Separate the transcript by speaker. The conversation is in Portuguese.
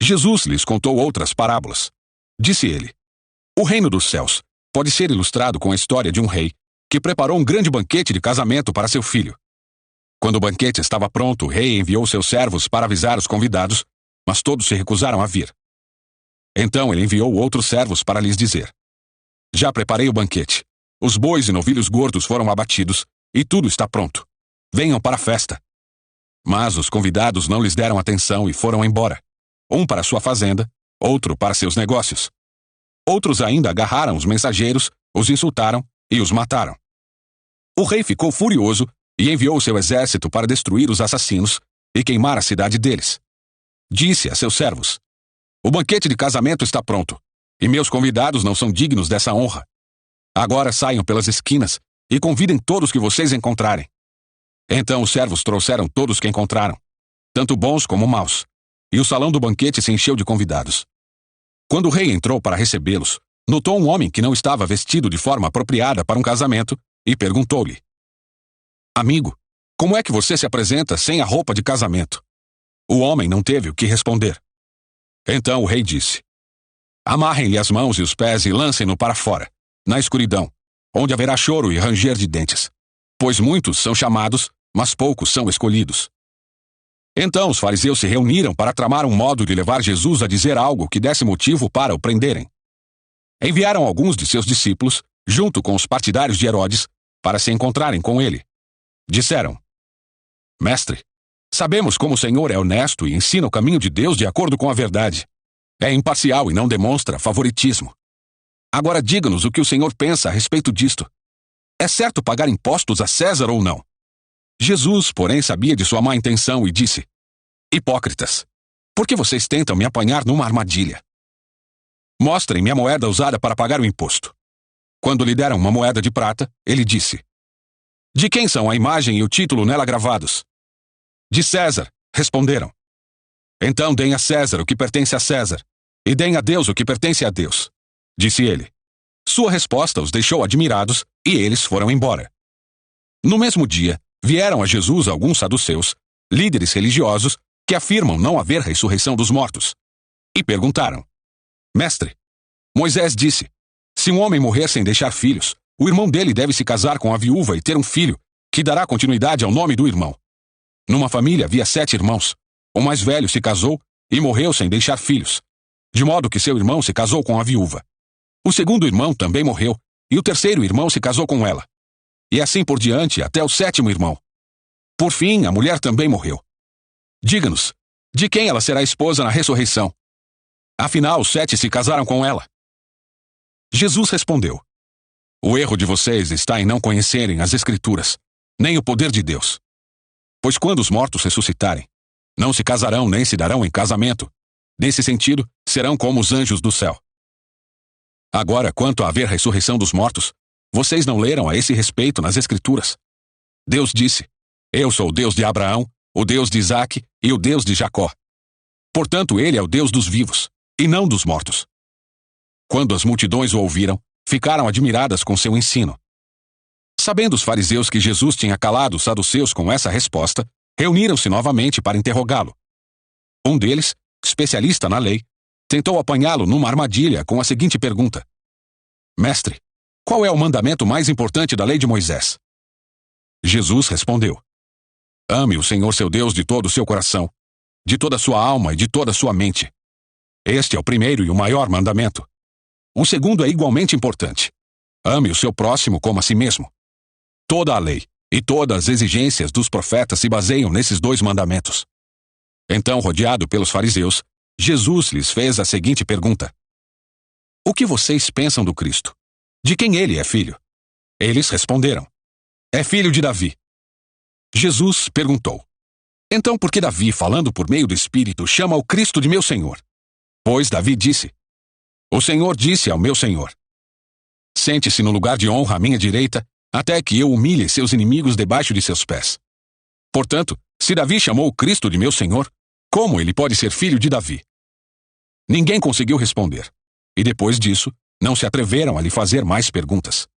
Speaker 1: Jesus lhes contou outras parábolas. Disse ele: O reino dos céus pode ser ilustrado com a história de um rei que preparou um grande banquete de casamento para seu filho. Quando o banquete estava pronto, o rei enviou seus servos para avisar os convidados, mas todos se recusaram a vir. Então ele enviou outros servos para lhes dizer: Já preparei o banquete. Os bois e novilhos gordos foram abatidos, e tudo está pronto. Venham para a festa. Mas os convidados não lhes deram atenção e foram embora, um para sua fazenda, outro para seus negócios. Outros ainda agarraram os mensageiros, os insultaram e os mataram. O rei ficou furioso e enviou seu exército para destruir os assassinos e queimar a cidade deles. Disse a seus servos: O banquete de casamento está pronto, e meus convidados não são dignos dessa honra. Agora saiam pelas esquinas e convidem todos que vocês encontrarem. Então os servos trouxeram todos que encontraram, tanto bons como maus, e o salão do banquete se encheu de convidados. Quando o rei entrou para recebê-los, notou um homem que não estava vestido de forma apropriada para um casamento e perguntou-lhe: Amigo, como é que você se apresenta sem a roupa de casamento? O homem não teve o que responder. Então o rei disse: Amarrem-lhe as mãos e os pés e lancem-no para fora, na escuridão, onde haverá choro e ranger de dentes, pois muitos são chamados, mas poucos são escolhidos. Então os fariseus se reuniram para tramar um modo de levar Jesus a dizer algo que desse motivo para o prenderem. Enviaram alguns de seus discípulos, junto com os partidários de Herodes, para se encontrarem com ele. Disseram: Mestre, sabemos como o Senhor é honesto e ensina o caminho de Deus de acordo com a verdade. É imparcial e não demonstra favoritismo. Agora diga-nos o que o Senhor pensa a respeito disto. É certo pagar impostos a César ou não? Jesus, porém, sabia de sua má intenção e disse: Hipócritas, por que vocês tentam me apanhar numa armadilha? Mostrem-me a moeda usada para pagar o imposto. Quando lhe deram uma moeda de prata, ele disse: De quem são a imagem e o título nela gravados? De César, responderam. Então deem a César o que pertence a César, e deem a Deus o que pertence a Deus, disse ele. Sua resposta os deixou admirados, e eles foram embora. No mesmo dia, vieram a Jesus alguns saduceus, líderes religiosos, que afirmam não haver ressurreição dos mortos, e perguntaram: Mestre, Moisés disse: Se um homem morrer sem deixar filhos, o irmão dele deve se casar com a viúva e ter um filho, que dará continuidade ao nome do irmão. Numa família havia 7 irmãos. O mais velho se casou e morreu sem deixar filhos, de modo que seu irmão se casou com a viúva. O segundo irmão também morreu, e o terceiro irmão se casou com ela. E assim por diante até o 7º irmão. Por fim, a mulher também morreu. Diga-nos, de quem ela será esposa na ressurreição? Afinal, os 7 se casaram com ela. Jesus respondeu: O erro de vocês está em não conhecerem as Escrituras, nem o poder de Deus. Pois quando os mortos ressuscitarem, não se casarão nem se darão em casamento. Nesse sentido, serão como os anjos do céu. Agora, quanto a haver ressurreição dos mortos, vocês não leram a esse respeito nas Escrituras? Deus disse: Eu sou o Deus de Abraão, o Deus de Isaque e o Deus de Jacó. Portanto, ele é o Deus dos vivos, e não dos mortos. Quando as multidões o ouviram, ficaram admiradas com seu ensino. Sabendo os fariseus que Jesus tinha calado os saduceus com essa resposta, reuniram-se novamente para interrogá-lo. Um deles, especialista na lei, tentou apanhá-lo numa armadilha com a seguinte pergunta: Mestre, qual é o mandamento mais importante da lei de Moisés? Jesus respondeu: Ame o Senhor seu Deus de todo o seu coração, de toda a sua alma e de toda a sua mente. Este é o primeiro e o maior mandamento. O segundo é igualmente importante. Ame o seu próximo como a si mesmo. Toda a lei e todas as exigências dos profetas se baseiam nesses 2 mandamentos. Então, rodeado pelos fariseus, Jesus lhes fez a seguinte pergunta: O que vocês pensam do Cristo? De quem ele é filho? Eles responderam: É filho de Davi. Jesus perguntou: Então por que Davi, falando por meio do Espírito, chama o Cristo de meu Senhor? Pois Davi disse: O Senhor disse ao meu Senhor: Sente-se no lugar de honra à minha direita, até que eu humilhe seus inimigos debaixo de seus pés. Portanto, se Davi chamou o Cristo de meu Senhor, como ele pode ser filho de Davi? Ninguém conseguiu responder, e depois disso, não se atreveram a lhe fazer mais perguntas.